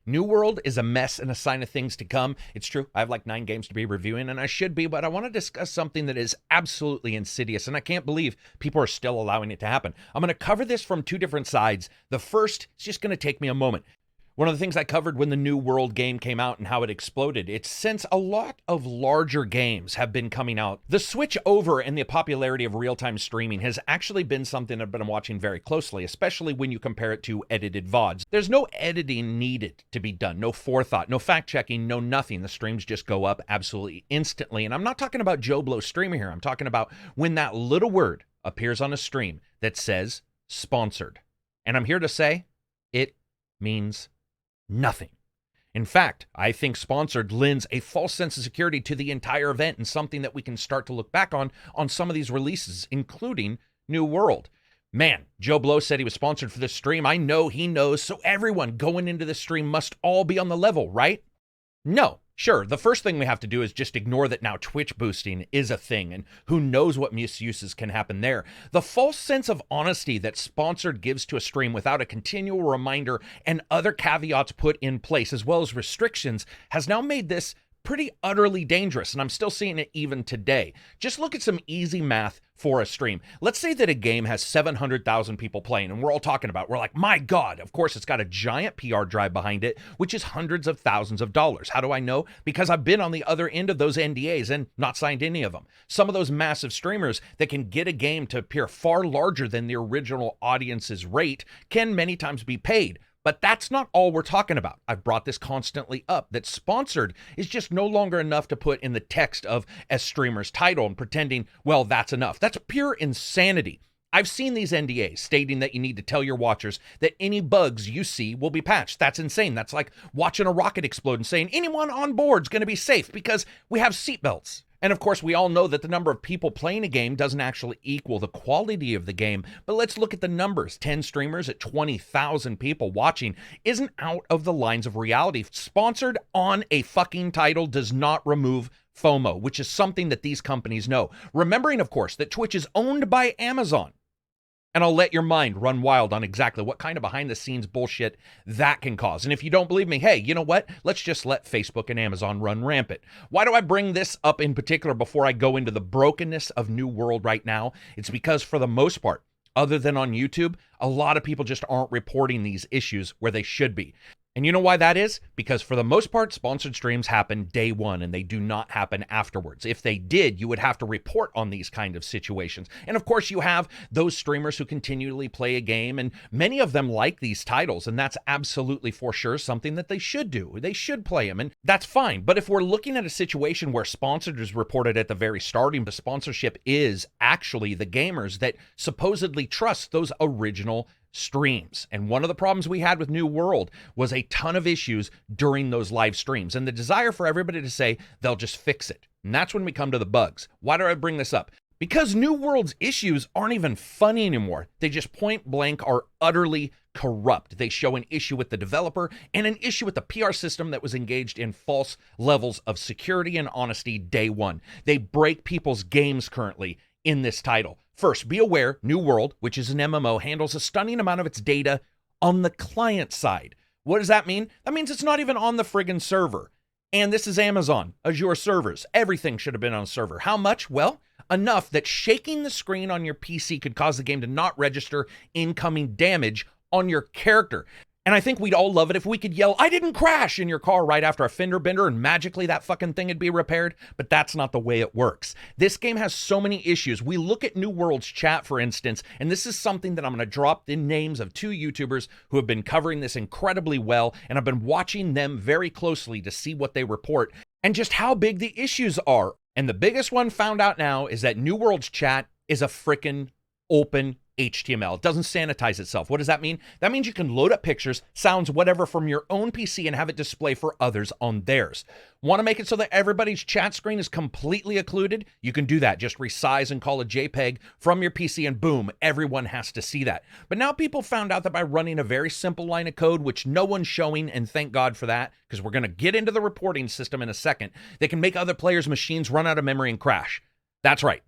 New World is a mess and a sign of things to come. It's true, I have like 9 games to be reviewing, and I should be, but I want to discuss something that is absolutely insidious, and I can't believe people are still allowing it to happen. I'm going to cover this from 2 different sides. The first is just going to take me a moment. One of the things I covered when the New World game came out and how it exploded, it's since a lot of larger games have been coming out. The switch over and the popularity of real-time streaming has actually been something I've been watching very closely, especially when you compare it to edited VODs. There's no editing needed to be done, no forethought, no fact-checking, no nothing. The streams just go up absolutely instantly. And I'm not talking about Joe Blow streamer here. I'm talking about when that little word appears on a stream that says sponsored. And I'm here to say it means nothing. In fact, I think sponsored lends a false sense of security to the entire event and something that we can start to look back on some of these releases, including New World. Man, Joe Blow said he was sponsored for this stream. I know he knows, so everyone going into this stream must all be on the level, right? No. Sure, the first thing we have to do is just ignore that now Twitch boosting is a thing, and who knows what misuses can happen there. The false sense of honesty that sponsored gives to a stream without a continual reminder and other caveats put in place, as well as restrictions, has now made this pretty utterly dangerous, and I'm still seeing it even today. Just look at some easy math for a stream. Let's say that a game has 700,000 people playing, and we're all talking about, we're like, my God, of course it's got a giant PR drive behind it, which is hundreds of thousands of dollars. How do I know? Because I've been on the other end of those NDAs and not signed any of them. Some of those massive streamers that can get a game to appear far larger than the original audience's rate can many times be paid. But that's not all we're talking about. I've brought this constantly up, that sponsored is just no longer enough to put in the text of a streamer's title and pretending, well, that's enough. That's pure insanity. I've seen these NDAs stating that you need to tell your watchers that any bugs you see will be patched. That's insane. That's like watching a rocket explode and saying anyone on board is going to be safe because we have seatbelts. And of course, we all know that the number of people playing a game doesn't actually equal the quality of the game. But let's look at the numbers. 10 streamers at 20,000 people watching isn't out of the lines of reality. Sponsored on a fucking title does not remove FOMO, which is something that these companies know. Remembering, of course, that Twitch is owned by Amazon. And I'll let your mind run wild on exactly what kind of behind-the-scenes bullshit that can cause. And if you don't believe me, hey, you know what? Let's just let Facebook and Amazon run rampant. Why do I bring this up in particular before I go into the brokenness of New World right now? It's because for the most part, other than on YouTube, a lot of people just aren't reporting these issues where they should be. And you know why that is? Because for the most part, sponsored streams happen day one and they do not happen afterwards. If they did, you would have to report on these kind of situations. And of course, you have those streamers who continually play a game, and many of them like these titles, and that's absolutely for sure something that they should do. They should play them, and that's fine. But if we're looking at a situation where sponsored is reported at the very starting, the sponsorship is actually the gamers that supposedly trust those original streams. And one of the problems we had with New World was a ton of issues during those live streams and the desire for everybody to say they'll just fix it. And that's when we come to the bugs. Why do I bring this up? Because New World's issues aren't even funny anymore. They just point blank are utterly corrupt. They show an issue with the developer and an issue with the PR system that was engaged in false levels of security and honesty day one. They break people's games currently in this title. First, be aware, New World, which is an MMO, handles a stunning amount of its data on the client side. What does that mean? That means it's not even on the friggin' server. And this is Amazon, Azure servers. Everything should have been on a server. How much? Well, enough that shaking the screen on your PC could cause the game to not register incoming damage on your character. And I think we'd all love it if we could yell, I didn't crash, in your car right after a fender bender and magically that fucking thing would be repaired. But that's not the way it works. This game has so many issues. We look at New World's chat, for instance, and this is something that I'm going to drop the names of 2 YouTubers who have been covering this incredibly well. And I've been watching them very closely to see what they report and just how big the issues are. And the biggest one found out now is that New World's chat is a frickin' open HTML. It doesn't sanitize itself. What does that mean? That means you can load up pictures, sounds, whatever from your own PC and have it display for others on theirs. Want to make it so that everybody's chat screen is completely occluded? You can do that. Just resize and call a JPEG from your PC and boom, everyone has to see that. But now people found out that by running a very simple line of code, which no one's showing, and thank God for that, because we're going to get into the reporting system in a second, they can make other players' machines run out of memory and crash. That's right.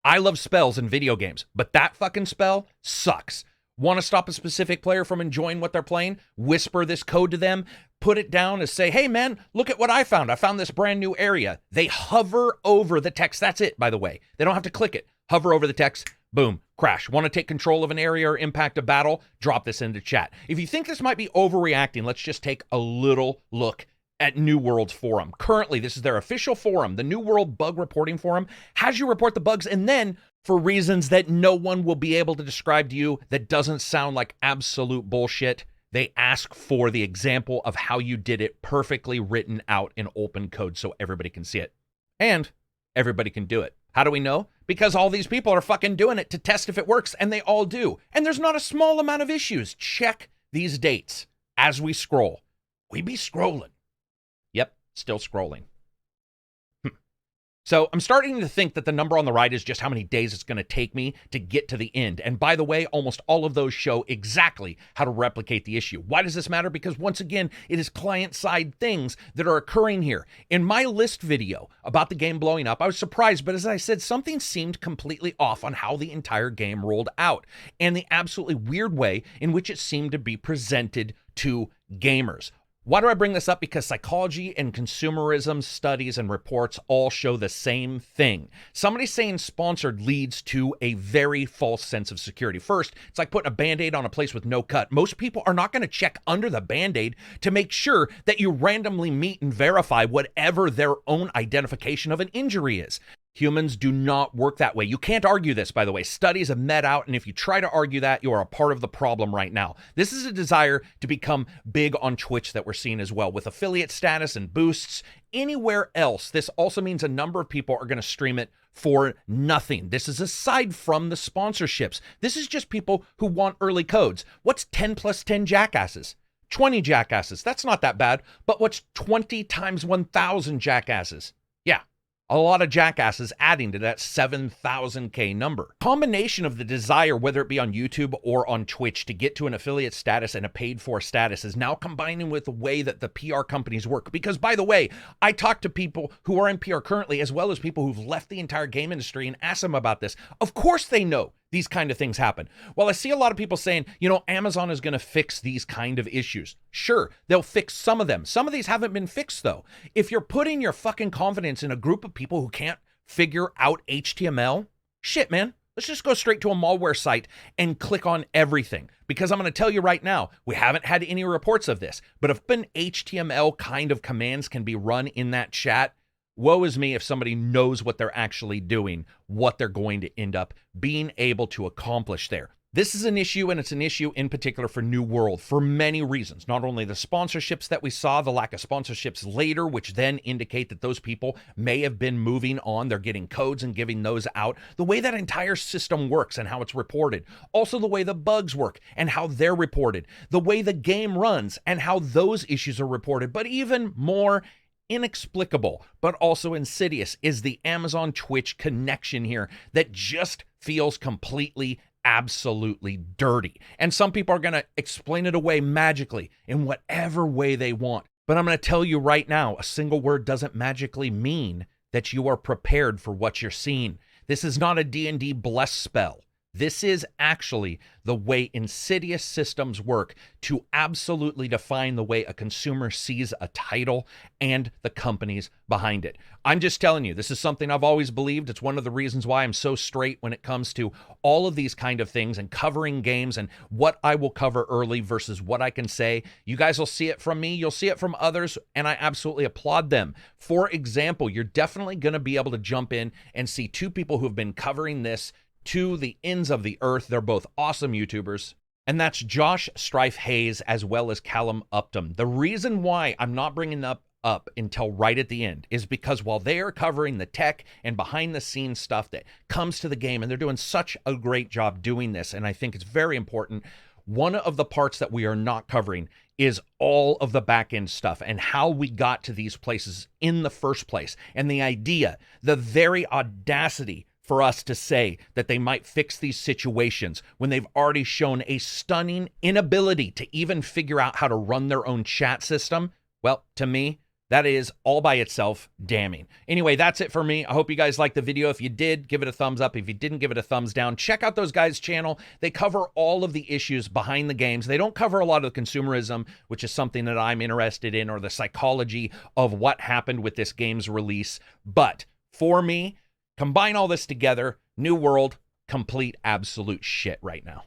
I love spells in video games, but that fucking spell sucks. Want to stop a specific player from enjoying what they're playing? Whisper this code to them, put it down and say, hey man, look at what I found. I found this brand new area. They hover over the text. That's it, by the way. They don't have to click it. Hover over the text, boom, crash. Want to take control of an area or impact a battle? Drop this into chat. If you think this might be overreacting, let's just take a little look at New World's forum. Currently, this is their official forum. The New World Bug Reporting Forum has you report the bugs, and then for reasons that no one will be able to describe to you that doesn't sound like absolute bullshit, they ask for the example of how you did it perfectly written out in open code so everybody can see it. And everybody can do it. How do we know? Because all these people are fucking doing it to test if it works, and they all do. And there's not a small amount of issues. Check these dates as we scroll. We be scrolling. Yep, still scrolling. So I'm starting to think that the number on the right is just how many days it's going to take me to get to the end. And by the way, almost all of those show exactly how to replicate the issue. Why does this matter? Because once again, it is client-side things that are occurring here. In my list video about the game blowing up, I was surprised, but as I said, something seemed completely off on how the entire game rolled out and the absolutely weird way in which it seemed to be presented to gamers. Why do I bring this up? Because psychology and consumerism studies and reports all show the same thing. Somebody saying sponsored leads to a very false sense of security. First, it's like putting a Band-Aid on a place with no cut. Most people are not going to check under the Band-Aid to make sure that you randomly meet and verify whatever their own identification of an injury is. Humans do not work that way. You can't argue this, by the way. Studies have met out, and if you try to argue that, you are a part of the problem right now. This is a desire to become big on Twitch that we're seeing as well, with affiliate status and boosts. Anywhere else, this also means a number of people are going to stream it for nothing. This is aside from the sponsorships. This is just people who want early codes. What's 10 plus 10 jackasses? 20 jackasses. That's not that bad. But what's 20 times 1,000 jackasses? Yeah. A lot of jackasses adding to that 7,000K number. Combination of the desire, whether it be on YouTube or on Twitch, to get to an affiliate status and a paid for status is now combining with the way that the PR companies work. Because by the way, I talk to people who are in PR currently, as well as people who've left the entire game industry, and ask them about this. Of course they know these kind of things happen. Well, I see a lot of people saying, Amazon is going to fix these kind of issues. Sure, they'll fix some of them. Some of these haven't been fixed, though. If you're putting your fucking confidence in a group of people who can't figure out HTML, shit, man, let's just go straight to a malware site and click on everything. Because I'm going to tell you right now, we haven't had any reports of this, but if an HTML kind of commands can be run in that chat, woe is me if somebody knows what they're actually doing, what they're going to end up being able to accomplish there. This is an issue, and it's an issue in particular for New World for many reasons. Not only the sponsorships that we saw, the lack of sponsorships later, which then indicate that those people may have been moving on. They're getting codes and giving those out. The way that entire system works and how it's reported. Also the way the bugs work and how they're reported. The way the game runs and how those issues are reported. But even more inexplicable, but also insidious, is the Amazon Twitch connection here that just feels completely absolutely dirty. And some people are going to explain it away magically in whatever way they want. But I'm going to tell you right now, a single word doesn't magically mean that you are prepared for what you're seeing. This is not a D&D bless spell. This is actually the way insidious systems work to absolutely define the way a consumer sees a title and the companies behind it. I'm just telling you, this is something I've always believed. It's one of the reasons why I'm so straight when it comes to all of these kind of things and covering games and what I will cover early versus what I can say. You guys will see it from me. You'll see it from others, and I absolutely applaud them. For example, you're definitely going to be able to jump in and see two people who have been covering this to the ends of the earth. They're both awesome YouTubers, and that's Josh Strife Hayes as well as Callum Upton. The reason why I'm not bringing up until right at the end is because while they are covering the tech and behind the scenes stuff that comes to the game, and they're doing such a great job doing this, and I think it's very important, one of the parts that we are not covering is all of the back end stuff and how we got to these places in the first place. And the idea, the very audacity for us to say that they might fix these situations when they've already shown a stunning inability to even figure out how to run their own chat system. Well, to me, That is all by itself damning. Anyway, that's it for me. I hope you guys liked the video. If you did, give it a thumbs up. If you didn't, give it a thumbs down. Check out those guys' channel. They cover all of the issues behind the games. They don't cover a lot of the consumerism, which is something that I'm interested in, or the psychology of what happened with this game's release. But for me, combine all this together, New World, complete absolute shit right now.